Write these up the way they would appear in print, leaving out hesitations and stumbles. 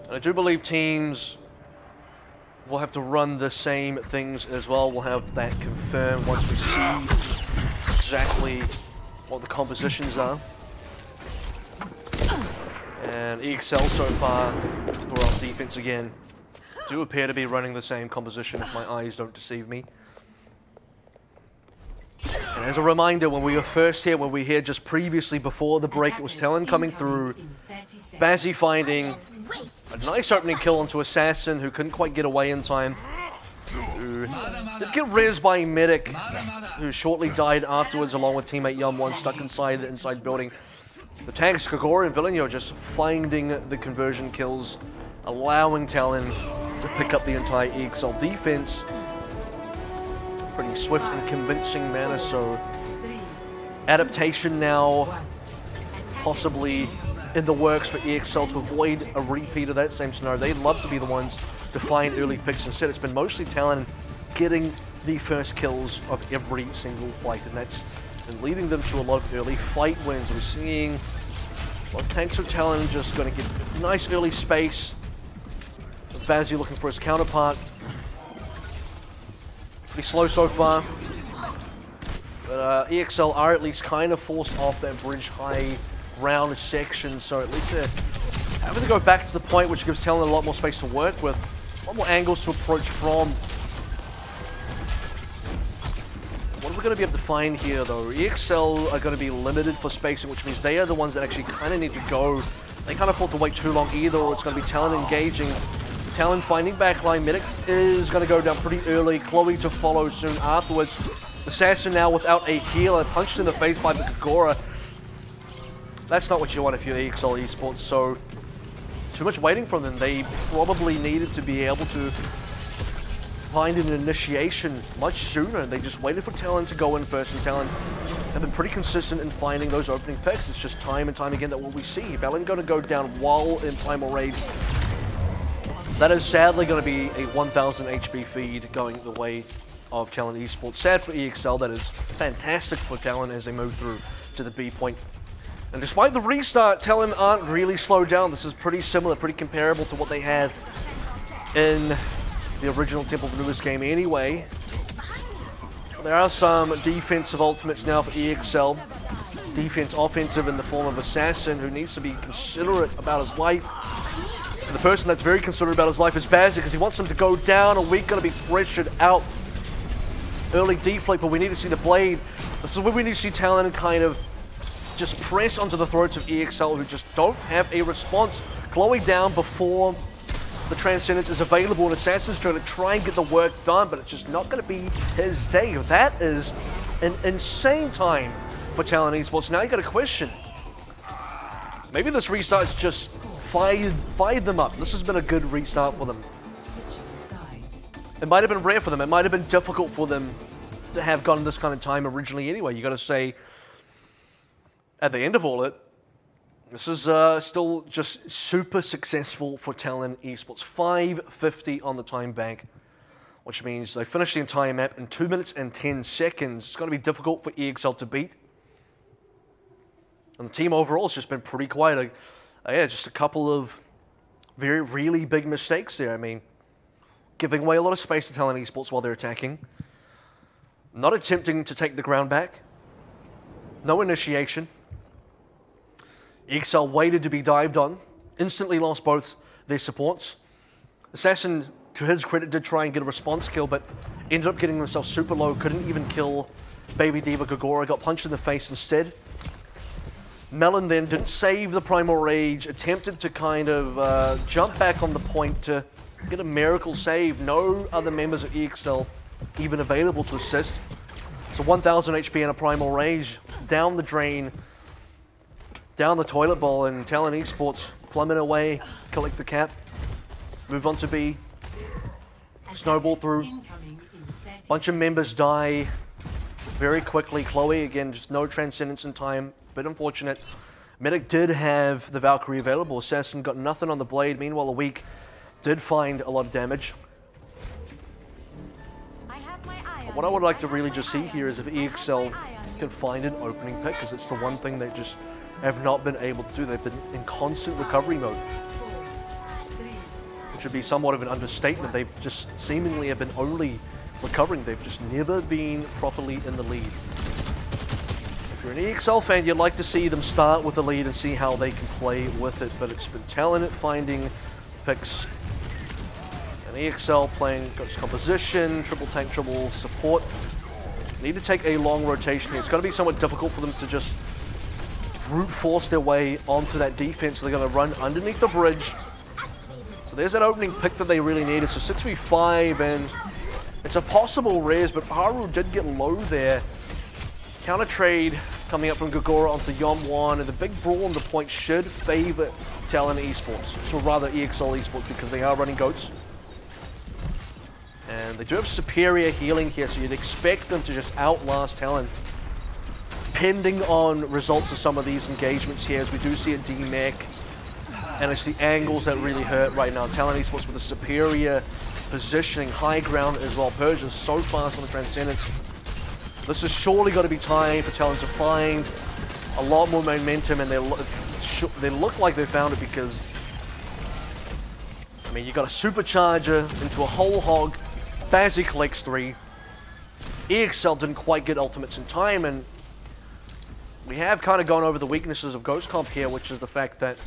And I do believe teams will have to run the same things as well. We'll have that confirmed once we see exactly what the compositions are. And EXL so far, we're off defense again, do appear to be running the same composition if my eyes don't deceive me. And as a reminder, when we were first here, when we were here just previously before the break, it was Talon coming through, Bazzy finding a nice opening kill onto Assassin who couldn't quite get away in time. Who did get res by Medic, who shortly died afterwards along with teammate Yum1 stuck inside the inside building. The tanks, Kagura and Villeneuve just finding the conversion kills, allowing Talon to pick up the entire EXL defense. Pretty swift and convincing manner, so adaptation now possibly in the works for EXL to avoid a repeat of that same scenario. They'd love to be the ones to find early picks. Instead, it's been mostly Talon getting the first kills of every single fight, and that's been leading them to a lot of early fight wins. We're seeing a lot of tanks of Talon just going to get nice early space. Bazzy looking for his counterpart. Pretty slow so far. But EXL are at least kind of forced off that bridge high ground section, so at least they're having to go back to the point, which gives Talon a lot more space to work with, a lot more angles to approach from. What are we going to be able to find here, though? EXL are going to be limited for spacing, which means they are the ones that actually kind of need to go. They can't afford to wait too long either, or it's going to be Talon engaging. Talon finding backline. Medic is going to go down pretty early. Chloe to follow soon afterwards. Assassin now without a healer, punched in the face by the Kagura. That's not what you want if you're EXL-Esports, so too much waiting from them. They probably needed to be able to find an initiation much sooner. They just waited for Talon to go in first, and Talon have been pretty consistent in finding those opening picks. It's just time and time again that what we see. Balin going to go down while in Primal Rage. That is sadly going to be a 1000 HP feed going the way of Talon Esports. Sad for EXL, that is fantastic for Talon as they move through to the B point. And despite the restart, Talon aren't really slowed down. This is pretty similar, pretty comparable to what they had in the original Temple of Lewis game anyway. There are some defensive ultimates now for EXL. Defense, offensive in the form of Assassin, who needs to be considerate about his life. And the person that's very considerate about his life is Bazzy, because he wants him to go down, and we're going to be pressured out. Early deflate, but we need to see the blade. This is where we need to see Talon kind of just press onto the throats of EXL, who just don't have a response. Chloe down before the Transcendence is available, and Assassin's trying to try and get the work done, but it's just not going to be his day. That is an insane time for Talon Esports. Now you got a question. Maybe this restart is just fired them up. This has been a good restart for them. It might have been rare for them. It might have been difficult for them to have gotten this kind of time originally anyway. You got to say, at the end of all it, this is still just super successful for Talon Esports. 550 on the time bank, which means they finished the entire map in 2 minutes and 10 seconds. It's going to be difficult for EXL to beat. And the team overall has just been pretty quiet. Yeah, just a couple of really big mistakes there. I mean, giving away a lot of space to Talon Esports while they're attacking. Not attempting to take the ground back. No initiation. EXL waited to be dived on. Instantly lost both their supports. Assassin, to his credit, did try and get a response kill, but ended up getting himself super low. Couldn't even kill Baby Diva Kagura. Got punched in the face instead. Melon then didn't save the Primal Rage. Attempted to kind of jump back on the point to get a miracle save. No other members of EXL even available to assist. So 1000 HP and a Primal Rage down the drain, down the toilet bowl, and Talon Esports plummet away, collect the cap, move on to B, snowball through. Bunch of members die very quickly. Chloe, again, just no Transcendence in time. Bit unfortunate. Medic did have the Valkyrie available. Assassin got nothing on the blade. Meanwhile, the Weak did find a lot of damage. What I would like to really just see here is if EXL can find an opening pick, because it's the one thing they just have not been able to do. They've been in constant recovery mode. which would be somewhat of an understatement. They've just seemingly have been only recovering. They've just never been properly in the lead. If you're an EXL fan, you'd like to see them start with the lead and see how they can play with it, but it's been Talon at finding picks. And EXL playing Ghost composition, triple tank, triple support. Need to take a long rotation here. It's going to be somewhat difficult for them to just brute force their way onto that defense. So they're going to run underneath the bridge. So there's that opening pick that they really needed. So 6v5, and it's a possible res, but Haru did get low there. Counter trade coming up from Gogora onto Yom1, and the big brawl on the point should favor Talon Esports. So rather EXL-Esports, because they are running goats. And they do have superior healing here, so you'd expect them to just outlast Talon. Depending on results of some of these engagements here, as we do see a D-Mech. And it's the angles that really hurt right now. Talon Esports with a superior positioning, high ground as well. Persia's so fast on the Transcendence. This is surely got to be time for Talon to find a lot more momentum, and they look like they found it, because, I mean, you got a supercharger into a whole hog. Bazzi collects 3. EXL didn't quite get ultimates in time, and we have kind of gone over the weaknesses of Ghost Comp here, which is the fact that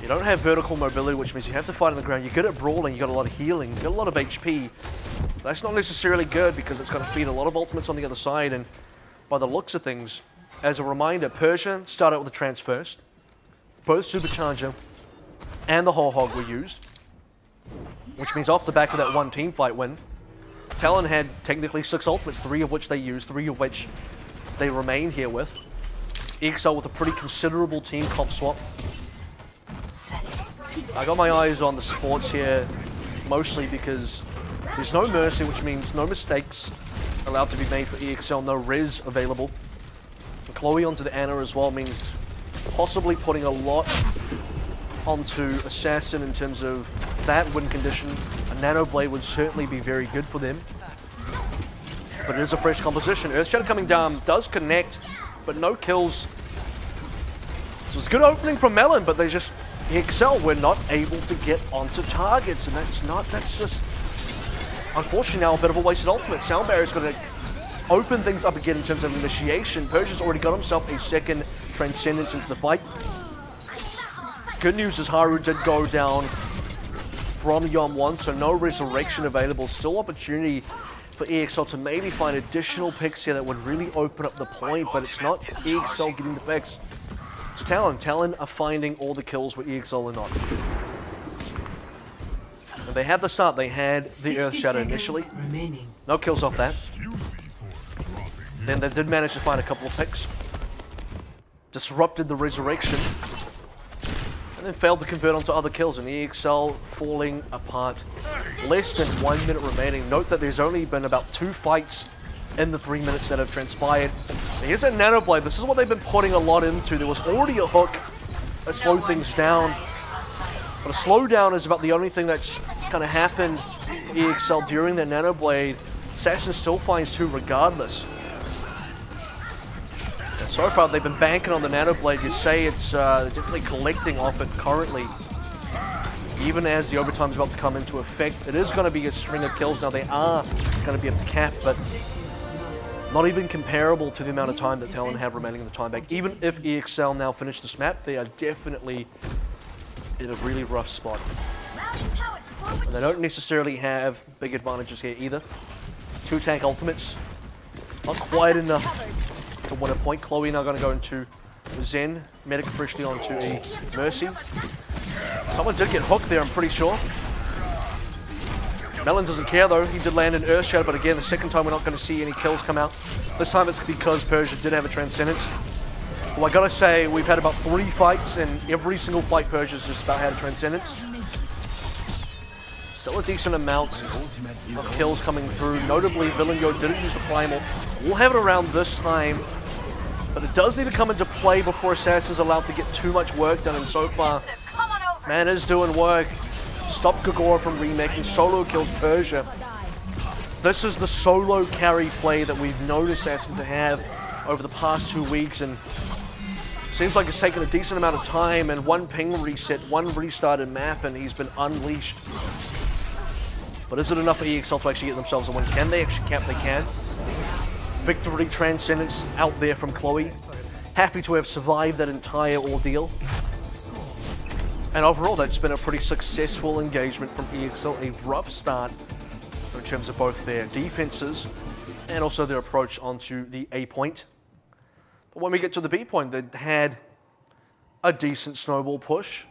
you don't have vertical mobility, which means you have to fight on the ground. You're good at brawling, you got a lot of healing, you got a lot of HP. That's not necessarily good, because it's going to feed a lot of ultimates on the other side, and by the looks of things, as a reminder, Persia started with the trans first. Both Supercharger and the whole hog were used, which means off the back of that one team fight win, Talon had technically 6 ultimates, 3 of which they used, 3 of which they remain here with. EXL with a pretty considerable team comp swap. I got my eyes on the supports here, mostly because there's no mercy, which means no mistakes allowed to be made for EXL, no res available. And Chloe onto the Ana as well means possibly putting a lot onto Assassin in terms of that win condition. A Nano Blade would certainly be very good for them. But it is a fresh composition. Earthshadow coming down does connect, but no kills. So it's a good opening from Melon, but they just, EXL were not able to get onto targets, and that's just, unfortunately now a bit of a wasted ultimate. Sound Barrier's going to open things up again in terms of initiation. Persia's already got himself a second Transcendence into the fight. Good news is Haru did go down from Yom1, so no resurrection available. Still opportunity for EXL to maybe find additional picks here that would really open up the point, but it's not EXL getting the picks. It's Talon. Talon are finding all the kills where EXL are not. And they had the start. They had the Earthshadow initially. No kills off that. Then they did manage to find a couple of picks. Disrupted the resurrection. And then failed to convert onto other kills, and EXL falling apart. Less than 1 minute remaining. Note that there's only been about 2 fights in the 3 minutes that have transpired. And here's a Nano Blade. This is what they've been putting a lot into. There was already a hook that slowed things down. But a slowdown is about the only thing that's kind of happened for EXL during that Nano Blade. Assassin still finds 2 regardless. And so far they've been banking on the Nano Blade. You'd say it's definitely collecting off it currently. Even as the overtime is about to come into effect, it is going to be a string of kills. Now they are going to be able to cap, but not even comparable to the amount of time that Talon have remaining in the time bank. Even if EXL now finish this map, they are definitely in a really rough spot. And they don't necessarily have big advantages here either. 2 tank ultimates, not quite enough to win a point. Chloe now going to go into Zen, medic freshly onto a Mercy. Someone did get hooked there, I'm pretty sure. Melon doesn't care though, he did land an Earthshadow, but again, the second time we're not going to see any kills come out. This time it's because Persia did have a Transcendence. Well, I gotta say, we've had about 3 fights, and every single fight Persia's just about had a Transcendence. Still a decent amount of kills coming through. Notably, Villeneuve didn't use the Primal. We'll have it around this time, but it does need to come into play before Assassin's allowed to get too much work done, and so far, man is doing work. Stop Gogora from remaking, solo kills Persia. This is the solo carry play that we've known Assassin to have over the past 2 weeks, and Seems like it's taken a decent amount of time, and one ping reset, one restarted map, and he's been unleashed. But is it enough for EXL to actually get themselves a win? Can they actually cap? They can. Victory Transcendence out there from Chloe. Happy to have survived that entire ordeal. And overall, that's been a pretty successful engagement from EXL. A rough start in terms of both their defenses and also their approach onto the A point. But when we get to the B point, they had a decent snowball push.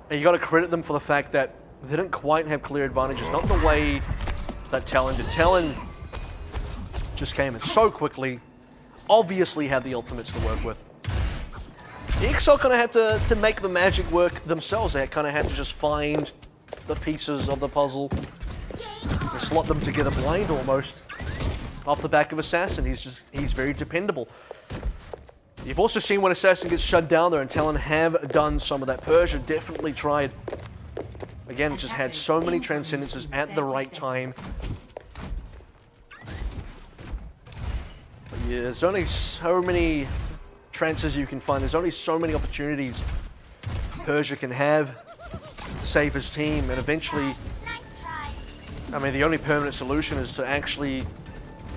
And you got to credit them for the fact that they didn't quite have clear advantages, not the way that Talon did. Talon just came in so quickly, obviously had the ultimates to work with. EXL kind of had to make the magic work themselves. They kind of had to just find the pieces of the puzzle and slot them together blind almost. Off the back of Assassin, he's very dependable. You've also seen when Assassin gets shut down there, and Talon have done some of that. Persia definitely tried. Again, just had so many transcendences at the right time. But yeah, there's only so many trances you can find. There's only so many opportunities Persia can have to save his team, and eventually, I mean, the only permanent solution is to actually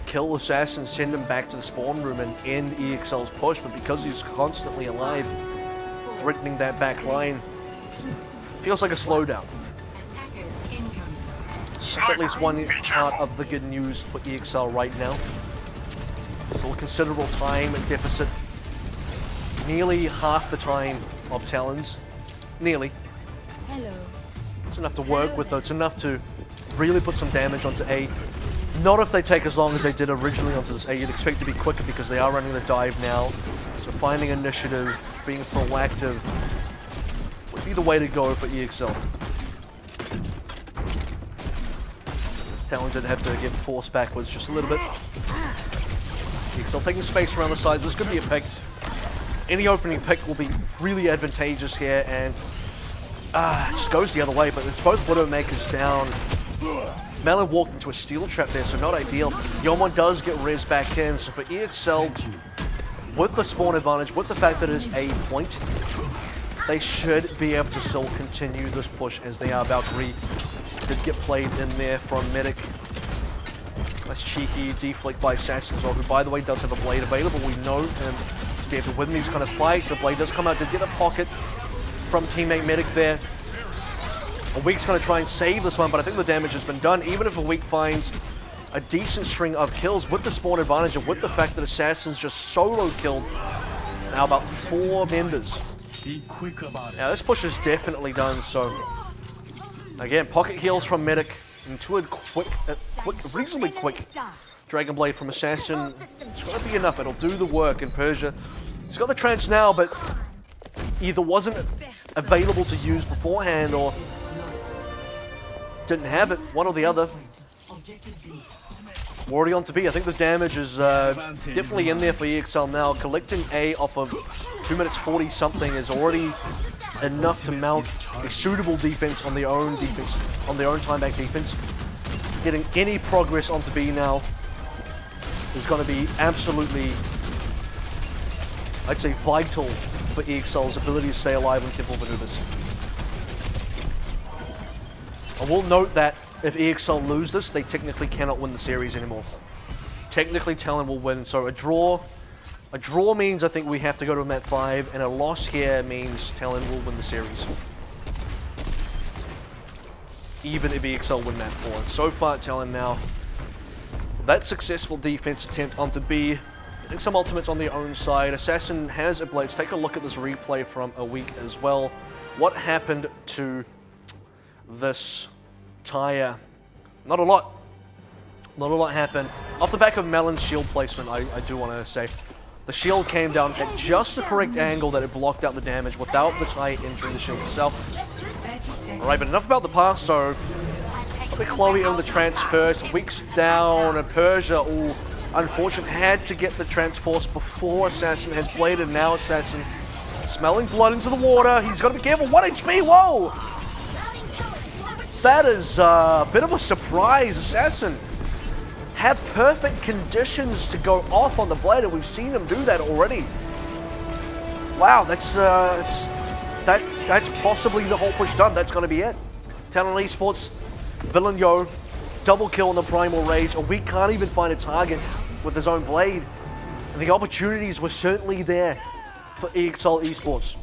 kill Assassin, send him back to the spawn room and end EXL's push. But because he's constantly alive, threatening that back line, feels like a slowdown. That's at least one part of the good news for EXL right now. Still a considerable time deficit. Nearly half the time of Talons. Nearly. It's enough to work with though. It's enough to really put some damage onto A. Not if they take as long as they did originally onto this A. You'd expect to be quicker because they are running the dive now. So finding initiative, being proactive would be the way to go for EXL. This Talon did have to get forced backwards just a little bit. EXL taking space around the sides. This could be a pick. Any opening pick will be really advantageous here, and it just goes the other way, but it's both Widowmakers down. Melon walked into a steel trap there, so not ideal. Yeomon does get res back in, so for EXL, with the spawn advantage, with the fact that it is a point, they should be able to still continue this push as they are. Valkyrie did get played in there from Medic. Nice cheeky deflect by Assassin as well, who by the way does have a blade available. We know him to be able to win these kind of fights. The blade does come out to get a pocket from teammate Medic there. A Week's going to try and save this one, but I think the damage has been done. Even if a Week finds a decent string of kills with the spawn advantage and with the fact that Assassin's just solo killed now about 4 members. Now this push is definitely done, so again, pocket heals from Medic into a reasonably quick Dragon Blade from Assassin. It's going to be enough, it'll do the work in Persia. He's got the trance now, but either wasn't available to use beforehand or didn't have it, one or the other. We're already on to B. I think the damage is definitely in there for EXL now. Collecting A off of 2 minutes 40 something is already enough to mount a suitable defense on their own time back defense. Getting any progress onto B now is going to be absolutely, I'd say, vital for EXL's ability to stay alive in temple maneuvers. I will note that if EXL lose this, they technically cannot win the series anymore. Technically, Talon will win, so a draw means I think we have to go to map 5, and a loss here means Talon will win the series. Even if EXL win map 4. And so far, Talon now, that successful defense attempt onto B, getting some ultimates on their own side. Assassin has a blade. Let's take a look at this replay from a week as well. What happened to this tire? Not a lot. Not a lot happened. Off the back of Melon's shield placement, I do want to say, the shield came down at just the correct angle that it blocked out the damage without the tire entering the shield itself. Alright, but enough about the pass, so probably Chloe on the trance first. Weeks down, and Persia, ooh, unfortunate, had to get the trance force before Assassin has bladed. Now Assassin smelling blood into the water. He's got to be careful. 1 HP, whoa! That is a bit of a surprise. Assassin have perfect conditions to go off on the blade, and we've seen him do that already. Wow, that's possibly the whole push done. That's going to be it. Talon Esports, Villain Yo, double kill on the Primal Rage. We can't even find a target with his own blade. And the opportunities were certainly there for EXL-Esports.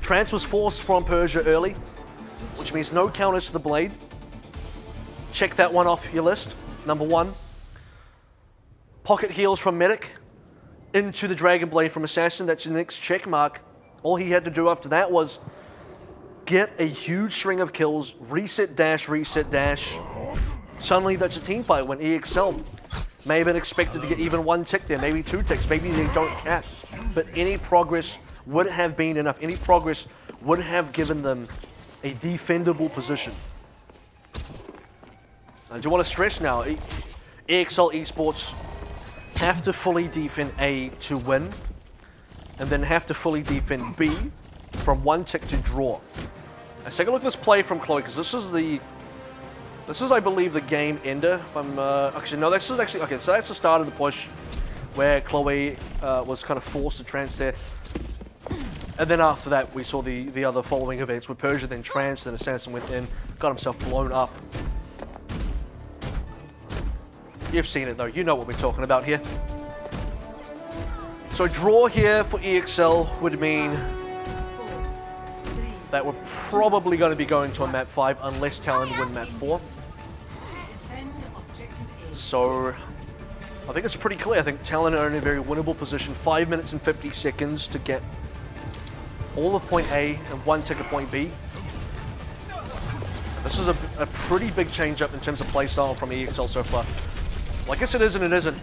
Trance was forced from Persia early, which means no counters to the blade. Check that one off your list. Number 1. Pocket heals from Medic into the Dragon Blade from Assassin. That's your next check mark. All he had to do after that was get a huge string of kills, reset dash, reset dash. Suddenly that's a team fight when EXL may have been expected to get even 1 tick there, maybe 2 ticks, maybe they don't cap. But any progress would have been enough. Any progress would have given them a defendable position. I do want to stress now, EXL-Esports have to fully defend A to win, and then have to fully defend B from 1 tick to draw. Let's take a look at this play from Chloe, because this is, I believe, the game ender. If I'm, actually, no, this is actually, okay, so that's the start of the push, where Chloe was kind of forced to trance there. And then after that, we saw the other following events, where Persia then tranced, and Assassin went in, got himself blown up. You've seen it though, you know what we're talking about here. So draw here for EXL would mean that we're probably going to be going to a map 5 unless Talon win map 4. So I think it's pretty clear. I think Talon are in a very winnable position. 5 minutes and 50 seconds to get all of point A and 1 tick at point B. This is a pretty big change up in terms of playstyle from EXL so far. Well, I guess it is and it isn't.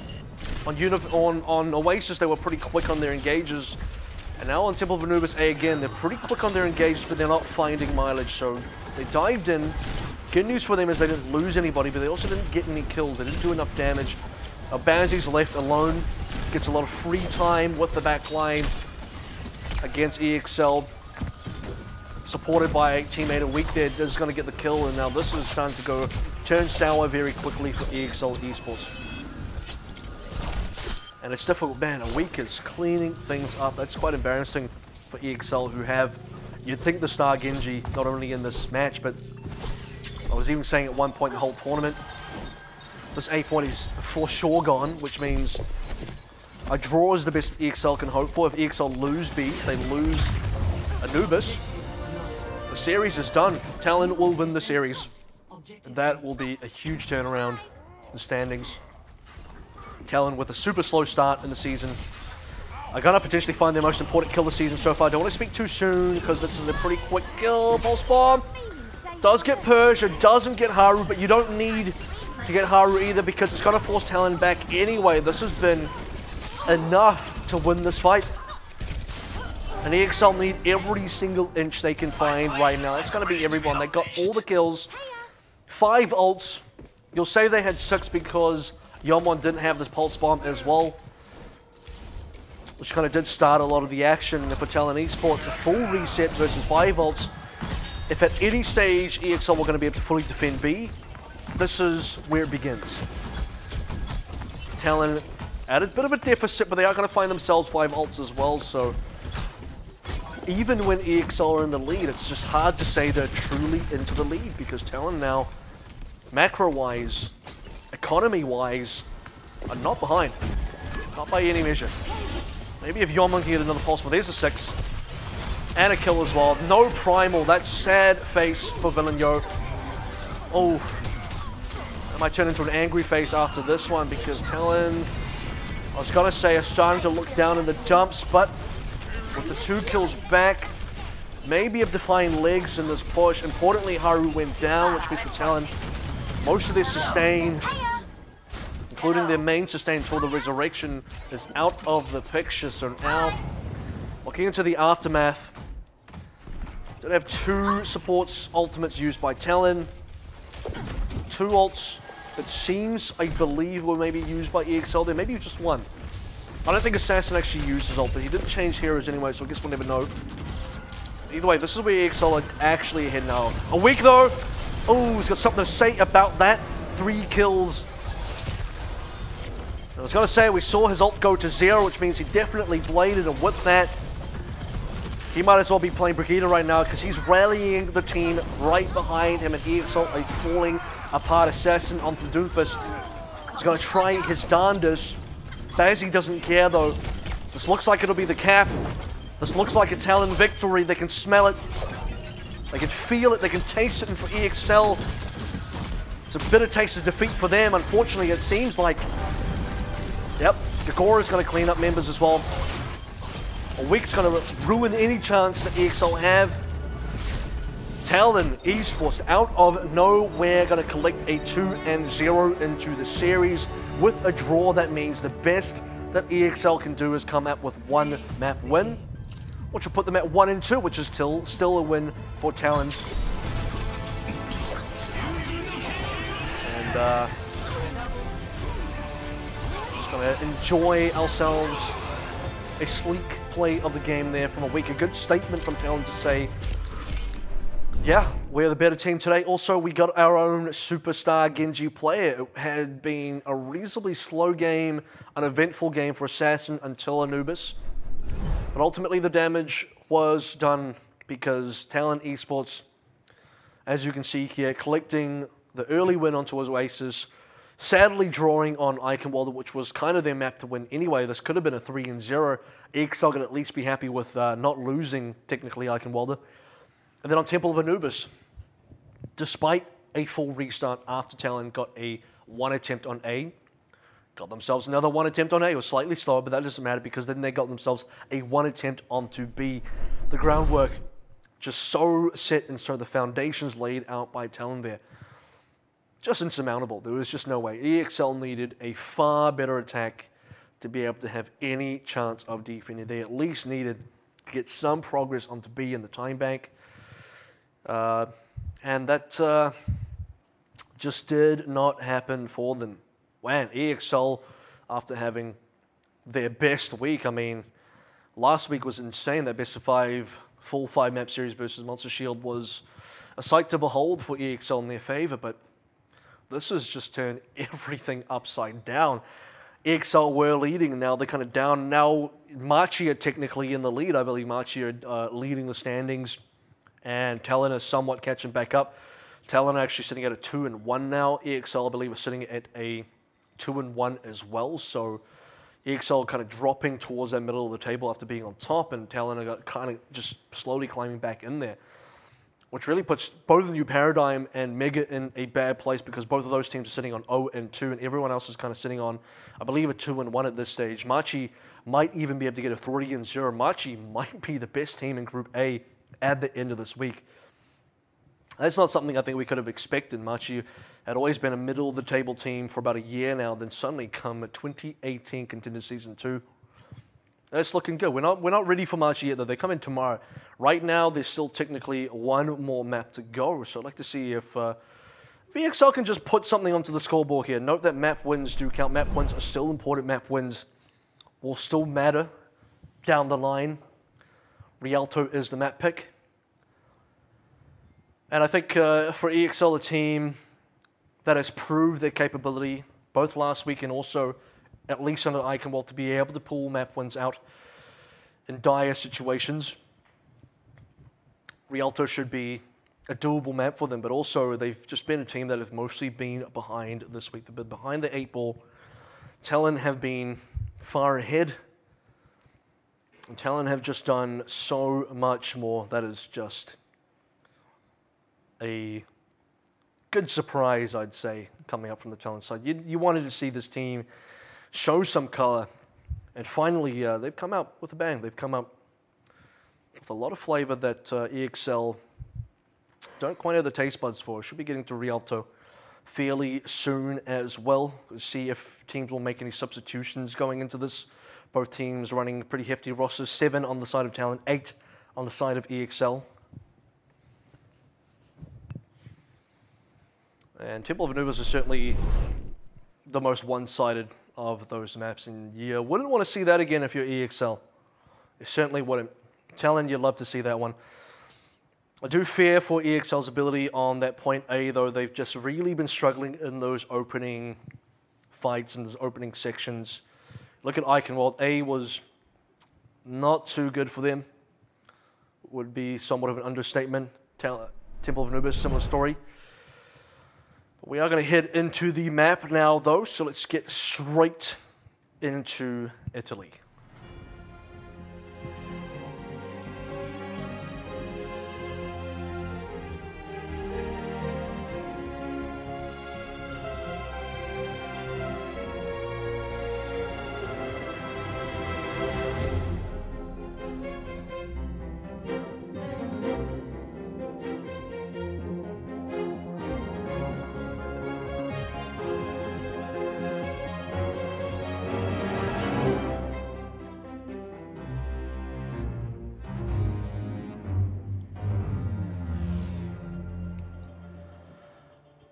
On Oasis, they were pretty quick on their engages. And now on Temple of Anubis A again, they're pretty quick on their engages, but they're not finding mileage. So they dived in. Good news for them is they didn't lose anybody, but they also didn't get any kills. They didn't do enough damage. Banzi's left alone. Gets a lot of free time with the back line against EXL. Supported by a teammate Weekdead is going to get the kill, and now this is starting to turn sour very quickly for EXL-Esports. And it's difficult, man, a week is cleaning things up. That's quite embarrassing for EXL, who have, you'd think, the star Genji, not only in this match, but I was even saying at one point the whole tournament, this A point is for sure gone, which means a draw is the best EXL can hope for. If EXL lose B, they lose Anubis, the series is done. Talon will win the series. That will be a huge turnaround in the standings. Talon with a super slow start in the season are going to potentially find their most important kill of the season so far. Don't want to speak too soon because this is a pretty quick kill. Pulse Bomb does get Persia, doesn't get Haru, but you don't need to get Haru either because it's going to force Talon back anyway. This has been enough to win this fight. And EXL need every single inch they can find right now. It's going to be everyone. They got all the kills. 5 ults. You'll say they had 6 because Yeomon didn't have this Pulse Bomb as well, which kind of did start a lot of the action for Talon Esports. A full reset versus 5 ults. If at any stage EXL were going to be able to fully defend B, this is where it begins. Talon at a bit of a deficit, but they are going to find themselves 5 ults as well, so even when EXL are in the lead, it's just hard to say they're truly into the lead because Talon now, macro-wise, economy-wise, are not behind. Not by any measure. Maybe if Yeomon can get another pulse, but there's a 6. And a kill as well. No primal. That's sad face for Villain Yo. Oh. That might turn into an angry face after this one because Talon, I was going to say, are starting to look down in the dumps, but with the 2 kills back, maybe of defining legs in this push. Importantly, Haru went down, which means for Talon, most of their sustain, including their main sustain until the resurrection, is out of the picture. So now, looking into the aftermath, did have 2 supports ultimates used by Talon. 2 ults, it seems, I believe, were maybe used by EXL. There maybe just 1. I don't think Assassin actually used his ult, but he didn't change heroes anyway, so I guess we'll never know. Either way, this is where EXL are actually ahead now. A week though! Oh, he's got something to say about that. 3 kills. I was going to say, we saw his ult go to 0, which means he definitely bladed, and with that, he might as well be playing Brigitte right now because he's rallying the team right behind him, and EXL a falling apart assassin onto Doomfist. He's going to try his darndest. Bazzi doesn't care though. This looks like it'll be the cap. This looks like a Talon victory. They can smell it. They can feel it. They can taste it. And for EXL, it's a bitter taste of defeat for them. Unfortunately, it seems like, yep, Gagora's going to clean up members as well. A week's going to ruin any chance that EXL have. Talon Esports out of nowhere going to collect a 2-0 into the series. With a draw, that means the best that EXL can do is come out with one map win, which will put them at 1-2, which is still a win for Talon. And just going to enjoy ourselves a sleek play of the game there from a week. A good statement from Talon to say, yeah, we're the better team today. Also, we got our own superstar Genji player. It had been a reasonably slow game, an eventful game for Assassin until Anubis. But ultimately the damage was done because Talon Esports, as you can see here, collecting the early win onto Oasis, sadly drawing on Eichenwalde, which was kind of their map to win anyway. This could have been a 3-0. EXL could at least be happy with not losing, technically, Eichenwalde. And then on Temple of Anubis, despite a full restart after Talon got a 1 attempt on A, got themselves another 1 attempt on A. It was slightly slower, but that doesn't matter because then they got themselves a 1 attempt onto B. The groundwork just so set and so the foundations laid out by Talon there. Just insurmountable. There was just no way. EXL needed a far better attack to be able to have any chance of defending. They at least needed to get some progress onto B in the time bank. And that just did not happen for them. Man, EXL, after having their best week, I mean, last week was insane. That best of 5, full 5 map series versus Monster Shield was a sight to behold for EXL in their favor, but this has just turned everything upside down. EXL were leading, and now they're kind of down. Now, Marchi are technically in the lead. I believe Marchi are leading the standings, and Talon is somewhat catching back up. Talon are actually sitting at a 2-1 now. EXL, I believe, are sitting at a 2-1 as well. So EXL kind of dropping towards that middle of the table after being on top, and Talon are kind of just slowly climbing back in there, which really puts both New Paradigm and Mega in a bad place because both of those teams are sitting on 0-2, and everyone else is kind of sitting on, I believe, a 2-1 at this stage. Marchi might even be able to get a 3-0. Marchi might be the best team in Group A at the end of this week. That's not something I think we could have expected. Marchi had always been a middle-of-the-table team for about a year now, then suddenly come 2018 Contenders Season 2. It's looking good. We're not ready for Marchi yet, though. They come in tomorrow. Right now, there's still technically one more map to go, so I'd like to see if EXL can just put something onto the scoreboard here. Note that map wins do count. Map wins are still important. Map wins will still matter down the line. Rialto is the map pick. And I think for EXL, a team that has proved their capability both last week and also at least under Eichenwalde to be able to pull map wins out in dire situations. Rialto should be a doable map for them, but also they've just been a team that have mostly been behind this week. They've been behind the 8 ball. Talon have been far ahead. And Talon have just done so much more. That is just a good surprise, I'd say, coming up from the Talon side. You wanted to see this team show some color, and finally they've come out with a bang. They've come out with a lot of flavor that EXL don't quite have the taste buds for. Should be getting to Rialto fairly soon as well. We'll see if teams will make any substitutions going into this. Both teams running pretty hefty rosters, 7 on the side of Talon, 8 on the side of EXL. And Temple of Anubis is certainly the most one-sided of those maps, and you wouldn't want to see that again if you're EXL. You certainly wouldn't. Talon, you'd love to see that one. I do fear for EXL's ability on that point A, though. They've just really been struggling in those opening fights in the opening sections. Look at Eichenwald. A was not too good for them. Would be somewhat of an understatement. Temple of Anubis, similar story. But we are going to head into the map now, though, so let's get straight into Italy.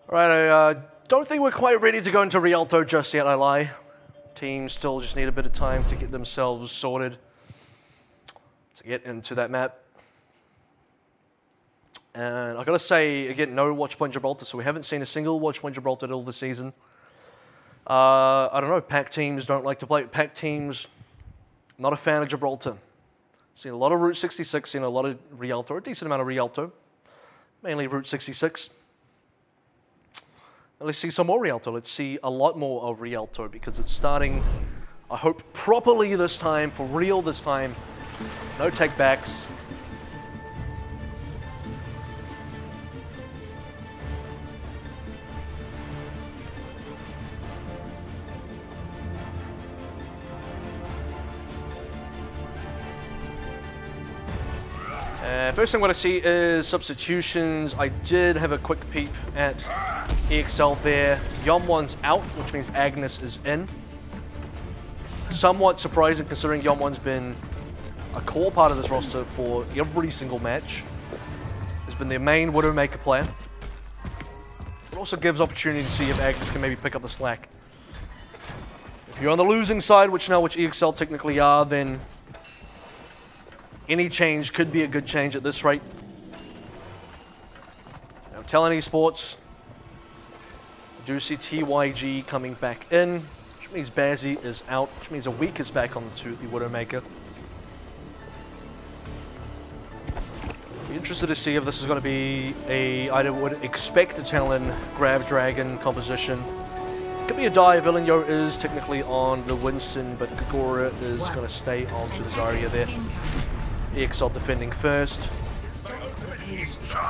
Right, I don't think we're quite ready to go into Rialto just yet, I lie. Teams still just need a bit of time to get themselves sorted to get into that map. And I gotta say, again, no Watchpoint Gibraltar, so we haven't seen a single Watchpoint Gibraltar all this season. I don't know, pack teams don't like to play. Pack teams, not a fan of Gibraltar. Seen a lot of Route 66, seen a lot of Rialto, a decent amount of Rialto. Mainly Route 66. Let's see some more Rialto. Let's see a lot more of Rialto because it's starting, I hope, properly this time, for real this time. No take-backs. First thing I want to see is substitutions. I did have a quick peep at EXL there. Yomwon's out, which means Agnes is in. Somewhat surprising considering Yomwon's been a core part of this roster for every single match. Has been their main Widowmaker player. It also gives opportunity to see if Agnes can maybe pick up the slack. If you're on the losing side, which EXL technically are, then any change could be a good change at this rate. Now, Talon Esports. Do see TYG coming back in, which means Bazzy is out, which means a week is back onto the Widowmaker. Be interested to see if this is going to be I would expect a Talon Grab Dragon composition. Could be a dive. Villeneuve is technically on the Winston, but Kagura is going to stay onto the Zarya there. EXL defending first.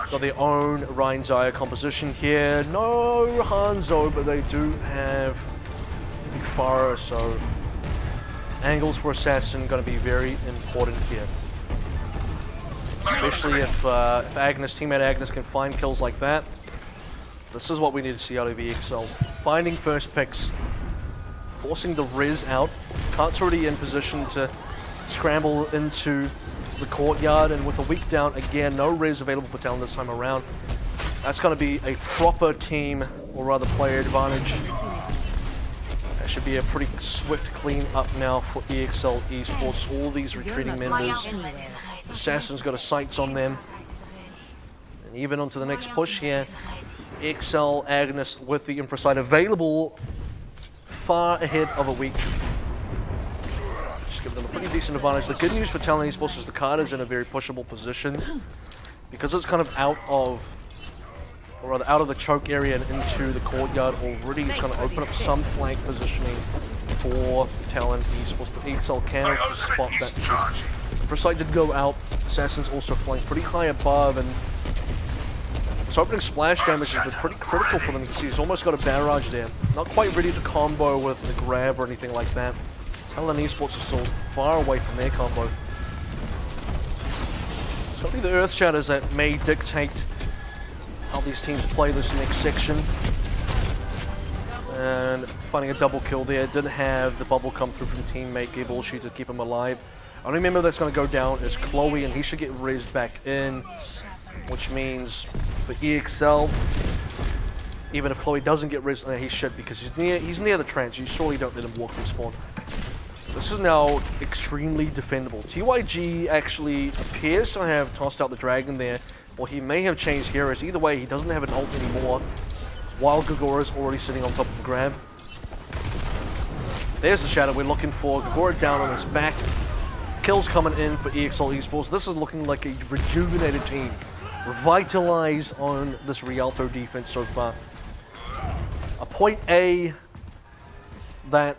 Got their own Ryan Zarya composition here. No Hanzo, but they do have Farah, so angles for Assassin going to be very important here. Especially if teammate Agnes can find kills like that. This is what we need to see out of EXL. Finding first picks, forcing the Riz out. Kart's already in position to scramble into the courtyard, and with a week down, again, no res available for Talon this time around. That's going to be a proper team, or rather player advantage. That should be a pretty swift clean up now for EXL-Esports. All these retreating members. Assassin's got a sights on them. And even onto the next push here, EXL Agnes with the infra side available far ahead of a week. Give them a pretty decent advantage. The good news for Talon Esports is the card is in a very pushable position because it's kind of out of the choke area and into the courtyard already. It's going to open up some flank positioning for Talon Esports, but EXL can also spot that. Foresight did go out. Assassin's also flying pretty high above, and this opening splash damage has been pretty critical for them. You can see he's almost got a barrage there. Not quite ready to combo with the grab or anything like that. Talon Esports is still far away from their combo. It's going to be the Earth Shatters that may dictate how these teams play this next section. And finding a double kill there. Didn't have the bubble come through from teammate Givebullshi to keep him alive. Only member that's going to go down is Chloe, and he should get raised back in. Which means for EXL, even if Chloe doesn't get raised, he should, because he's near the trance. You surely don't let him walk from spawn. This is now extremely defendable. TYG actually appears to have tossed out the dragon there, or he may have changed heroes. Either way, he doesn't have an ult anymore, while Gagora is already sitting on top of the grab. There's the shadow we're looking for. Gagora down on his back. Kills coming in for EXL-Esports. This is looking like a rejuvenated team. Revitalized on this Rialto defense so far. A point A that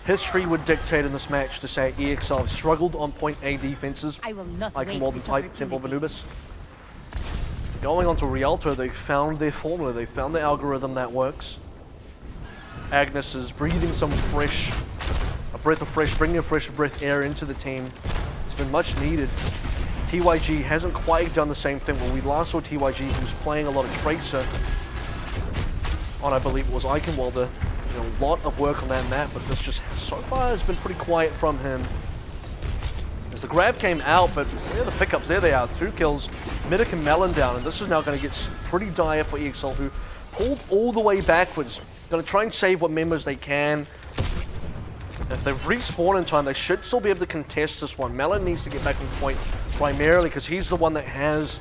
history would dictate in this match to say EXL have struggled on point A defenses. I will not like Molten Type, Temple of Anubis. Going on to Rialto, they found their formula. They found the algorithm that works. Agnes is breathing some a breath of fresh, bringing a fresh breath air into the team. It's been much needed. TYG hasn't quite done the same thing. When we last saw TYG, he was playing a lot of Tracer on, I believe it was Eichenwalder. You know, a lot of work on that map, but this just so far has been pretty quiet from him. As the grab came out, but there are the pickups. There they are, 2 kills. Midik and Melon down, and this is now going to get pretty dire for EXL, who pulled all the way backwards. Going to try and save what members they can. If they respawn in time, they should still be able to contest this one. Melon needs to get back on point primarily because he's the one that has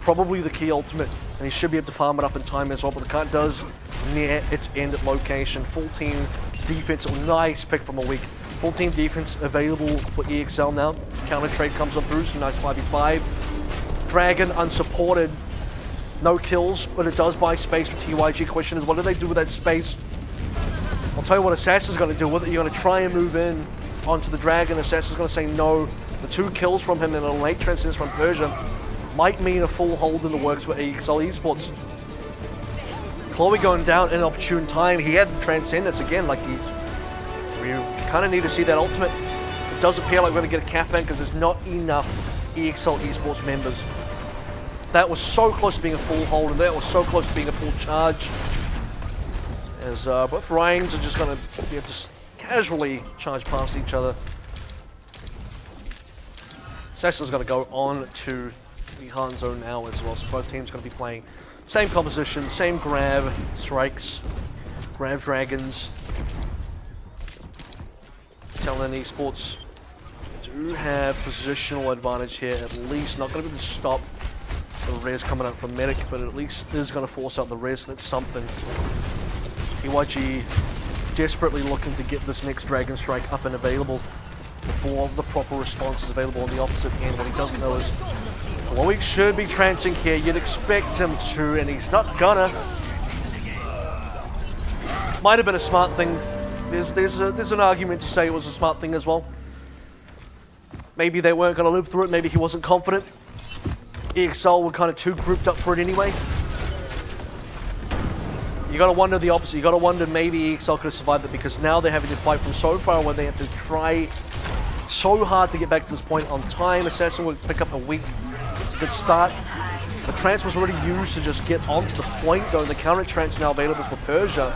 probably the key ultimate, and he should be able to farm it up in time as well, but the card does near its end location. Full team defense, a nice pick from a week. Full team defense available for EXL now. Counter trade comes on through, so nice 5v5. Dragon unsupported. No kills, but it does buy space for TYG. Question is, what do they do with that space? I'll tell you what Assassin's going to do with it. You're going to try and move in onto the Dragon. Assassin's going to say no. The 2 kills from him and a late transcendence from Persia might mean a full hold in the works for EXL-Esports. Chloe going down in an opportune time. He had the transcendence again, like we kind of need to see that ultimate. It does appear like we're going to get a cap in because there's not enough EXL-Esports members. That was so close to being a full hold, and that was so close to being a full charge. As both Ryans are just going to be able to casually charge past each other. Assassin's going to go on to the Heart Zone now as well, so both teams going to be playing same composition, same grab strikes, grab dragons. Talon Esports do have positional advantage here, at least. Not going to be able to stop the res coming out from Medic, but at least is going to force out the res. That's something. TYG desperately looking to get this next Dragon Strike up and available before the proper response is available on the opposite end. What he doesn't know is Loic should be trancing here. You'd expect him to, and he's not gonna. Might have been a smart thing. There's an argument to say it was a smart thing as well. Maybe they weren't going to live through it. Maybe he wasn't confident. EXL were kind of too grouped up for it anyway. You got to wonder the opposite. You got to wonder maybe EXL could have survived it, because now they're having to fight from so far away. They have to try so hard to get back to this point on time. Assassin would pick up a weak, good start. The trance was already used to just get onto the point, though. The counter trance now available for Persia.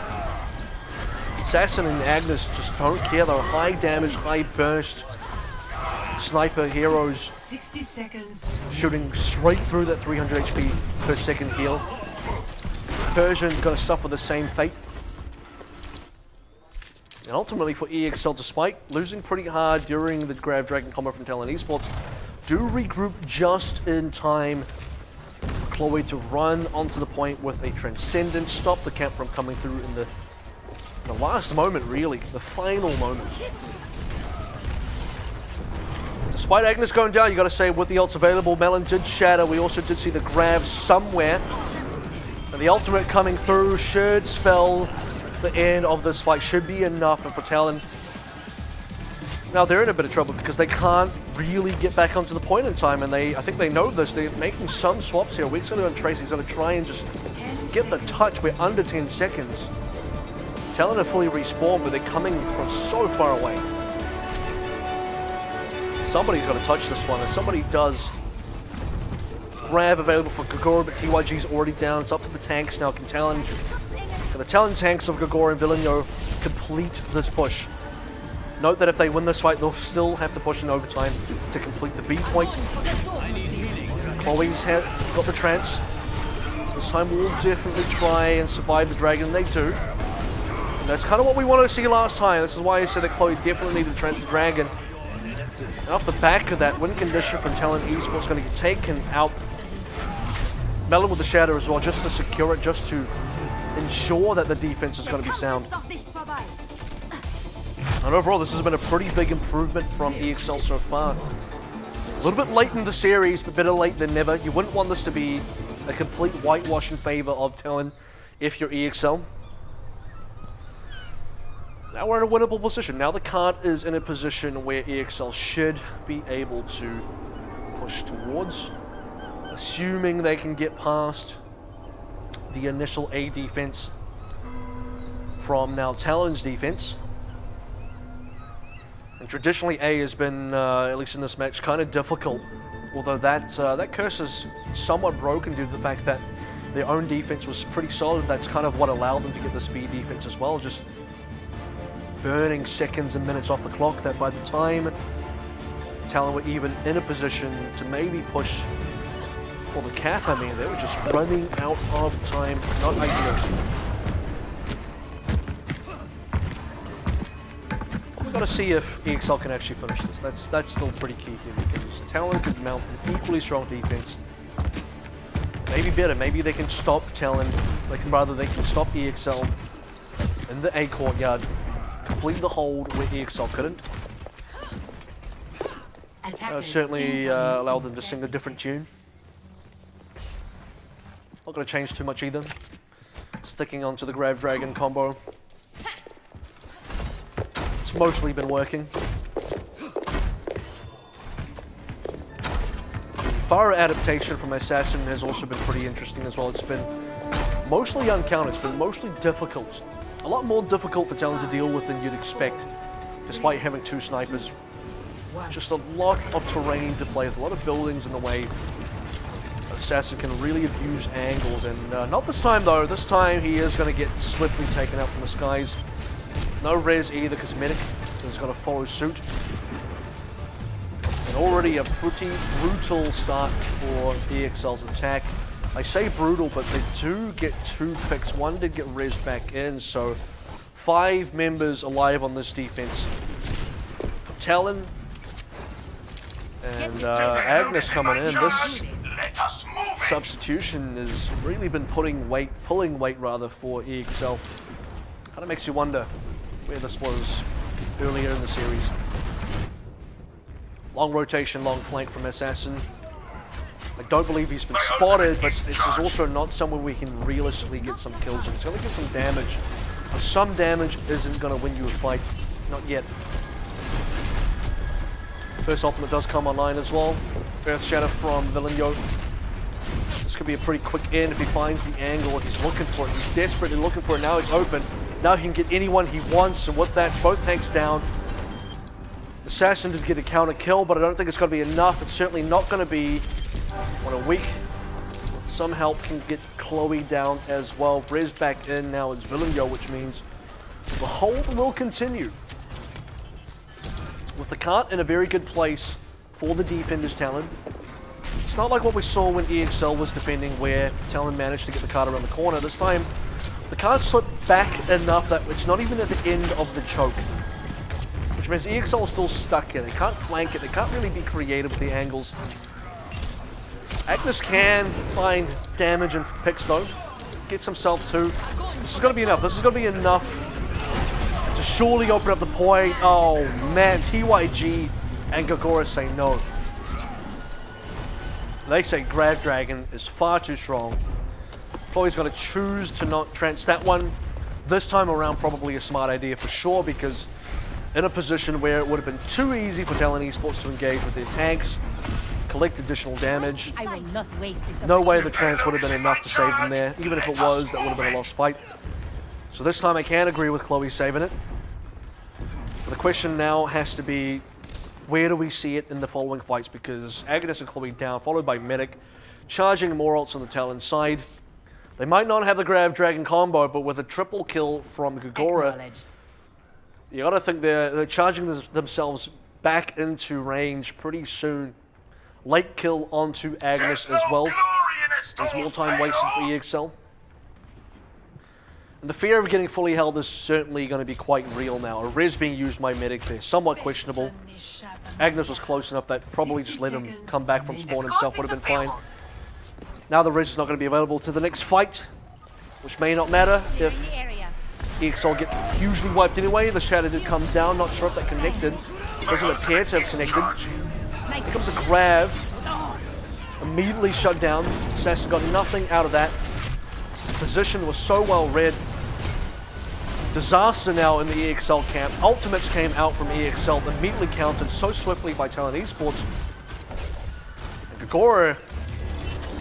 Assassin and Agnes just don't care. They're high damage, high burst sniper heroes. 60 seconds. Shooting straight through that 300 HP per second heal. Persian going to suffer the same fate. And ultimately for EXL, despite losing pretty hard during the Grave Dragon combo from Talon Esports, do regroup just in time for Chloe to run onto the point with a Transcendent, stop the camp from coming through in the last moment, really, the final moment. Despite Agnes going down, you got to say, with the ults available, Melon did shatter. We also did see the grab somewhere. And the ultimate coming through should spell the end of this fight, should be enough. And for Talon, now they're in a bit of trouble because they can't really get back onto the point in time. And I think they know this. They're making some swaps here. Week's going to go on Tracy. He's going to try and just get the touch. We're under 10 seconds. Talon are fully respawned, but they're coming from so far away. Somebody's got to touch this one, and somebody does. Grab available for Gagor, but TYG's already down. It's up to the tanks now. Can the Talon tanks of Gagor and Villeneuve complete this push? Note that if they win this fight, they'll still have to push in overtime to complete the B point. Chloe's got the trance. This time we'll definitely try and survive the dragon. They do. And that's kind of what we wanted to see last time. This is why I said that Chloe definitely needed to trance the dragon. And off the back of that, win condition from Talon Esports going to get taken out. Melon with the shadow as well, just to secure it, just to ensure that the defense is going to be sound. And overall, this has been a pretty big improvement from EXL so far. A little bit late in the series, but better late than never. You wouldn't want this to be a complete whitewash in favor of Talon if you're EXL. Now we're in a winnable position. Now the card is in a position where EXL should be able to push towards, assuming they can get past the initial A defense from now Talon's defense. And traditionally A has been, at least in this match, kind of difficult. Although that curse is somewhat broken due to the fact that their own defense was pretty solid. That's kind of what allowed them to get this B defense as well. Just burning seconds and minutes off the clock that by the time Talon were even in a position to maybe push for the cap, I mean, they were just running out of time. Not ideal. We've got to see if EXL can actually finish this. That's still pretty key here because Talon could mount an equally strong defense. Maybe better. Maybe they can stop Talon. They can stop EXL in the A courtyard. Complete the hold where EXL couldn't. Certainly allow them to sing a different tune. Not going to change too much either. Sticking onto the Grave Dragon combo. It's mostly been working. Fire adaptation from Assassin has also been pretty interesting as well. It's been mostly uncounted. It's been mostly difficult. A lot more difficult for Talon to deal with than you'd expect, despite having two snipers. Just a lot of terrain to play with, a lot of buildings in the way. Assassin can really abuse angles, and not this time though. This time he is going to get swiftly taken out from the skies. No res either, because Medic is going to follow suit. And already a pretty brutal start for EXL's attack. I say brutal, but they do get 2 picks. One did get res back in, so 5 members alive on this defense. For Talon and Agnes coming in, this substitution has really been pulling weight for EXL. Kind of makes you wonder where this was earlier in the series. Long rotation, long flank from Assassin. I don't believe he's been spotted, but this is also not somewhere we can realistically get some kills. It's going to get some damage. But some damage isn't going to win you a fight. Not yet. First ultimate does come online as well. Earth Shatter from Villeneuve. This could be a pretty quick end if he finds the angle he's looking for. He's desperately looking for it. Now it's open. Now he can get anyone he wants, and with that, both tanks down. Assassin did get a counter kill, but I don't think it's going to be enough. It's certainly not going to be on a week. Some help can get Chloe down as well. Res back in. Now it's Villeneuve, which means the hold will continue. With the cart in a very good place for the defender's Talon. It's not like what we saw when EXL was defending, where Talon managed to get the cart around the corner. This time, the cart slipped back enough that it's not even at the end of the choke. Which means EXL is still stuck in it. They can't flank it. They can't really be creative with the angles. Agnes can find damage and picks though. Gets himself 2. This is going to be enough. This is going to be enough to surely open up the point. Oh man, TYG and Gagora say no. They say Grave Dragon is far too strong. Chloe's going to choose to not trance that one. This time around, probably a smart idea for sure, because in a position where it would have been too easy for Talon Esports to engage with their tanks, collect additional damage. I will not waste this. No way the trance would have been enough to save them there. Even if it was, that would have been a lost fight. So this time I can agree with Chloe saving it. But the question now has to be, where do we see it in the following fights? Because Agnes and Chloe down, followed by Medic, charging more ults on the Talon side. They might not have the Grave Dragon combo, but with a triple kill from Gagora, you gotta think they're charging themselves back into range pretty soon. Late kill onto Agnes as well. There's more time wasted for EXL. And the fear of getting fully held is certainly going to be quite real now. A res being used by Medic there, somewhat questionable. Agnes was close enough that probably just let him come back from spawn himself, would have been fine. Now the res is not going to be available to the next fight, which may not matter if EXL get hugely wiped anyway. The shatter did come down, not sure if that connected. Doesn't appear to have connected. Here comes a grab. Immediately shut down. Assassin got nothing out of that. His position was so well read. Disaster now in the EXL camp. Ultimates came out from EXL, immediately countered so swiftly by Talon Esports. And Gagora,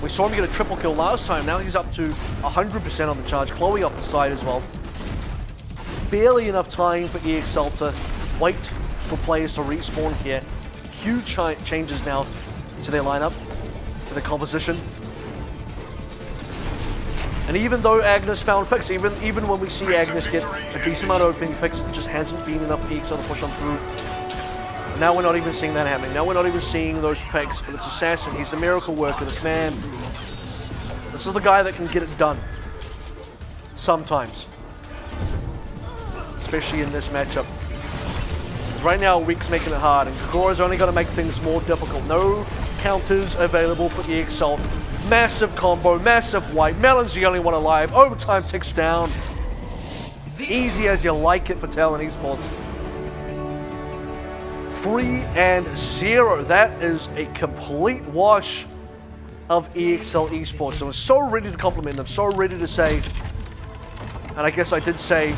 we saw him get a triple kill last time. Now he's up to 100% on the charge. Chloe off the side as well. Barely enough time for EXL to wait for players to respawn here. Huge changes now to their lineup, to their composition. And even though Agnes found picks, even when we see Agnes get a decent amount of opening picks, it just hasn't been enough for EXL to push on through. And now we're not even seeing that happening. Now we're not even seeing those picks, but it's Assassin. He's the miracle worker, this man. This is the guy that can get it done. Sometimes. Especially in this matchup. Right now, Week's making it hard, and Kagora's only going to make things more difficult. No counters available for EXL. Massive combo, massive wipe. Melon's the only one alive. Overtime ticks down. Easy as you like it for Talon Esports. 3-0. That is a complete wash of EXL-Esports. I was so ready to compliment them, so ready to say, and I guess I did say,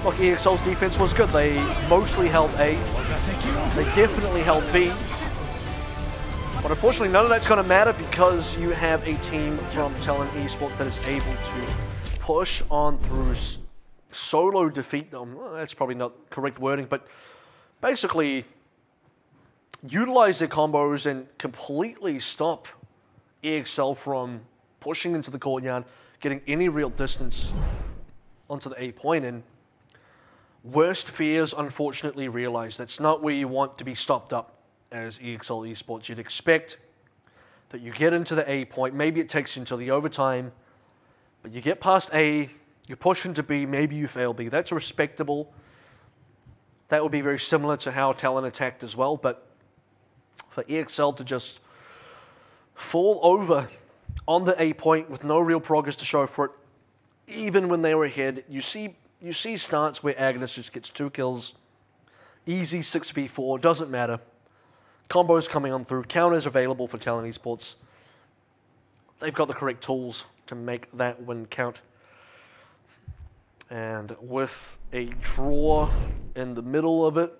look, EXL's defense was good. They mostly held A. They definitely held B. But unfortunately, none of that's going to matter because you have a team from Talon Esports that is able to push on through solo defeat them. Well, that's probably not correct wording, but basically utilize their combos and completely stop EXL from pushing into the courtyard, getting any real distance onto the A point. And worst fears, unfortunately, realized. That's not where you want to be stopped up as EXL-Esports. You'd expect that you get into the A point, maybe it takes you until the overtime, but you get past A, you push into B, maybe you fail B. That's respectable. That would be very similar to how Talon attacked as well, but for EXL to just fall over on the A point with no real progress to show for it, even when they were ahead, you see starts where Agnes just gets 2 kills, easy 6v4, doesn't matter. Combos coming on through, counters available for Talon Esports. They've got the correct tools to make that win count. And with a draw in the middle of it,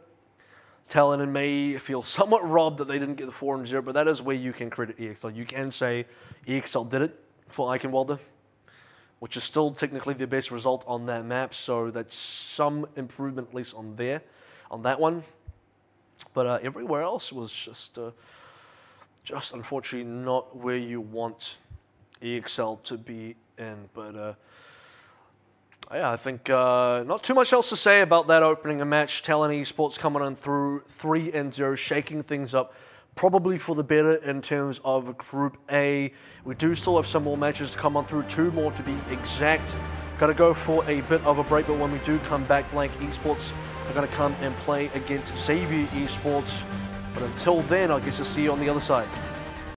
Talon and May feel somewhat robbed that they didn't get the 4-0, but that is where you can credit EXL. You can say EXL did it for Eichenwalder, which is still technically the best result on that map, so that's some improvement at least on there, on that one. But everywhere else was just unfortunately not where you want EXL to be in. But yeah, I think not too much else to say about that opening a match. Talon Esports coming on through 3-0, shaking things up, probably for the better in terms of Group A. We do still have some more matches to come on through, 2 more to be exact. Got to go for a bit of a break, but when we do come back, Blank Esports are going to come and play against Xavier Esports. But until then, I guess I'll see you on the other side.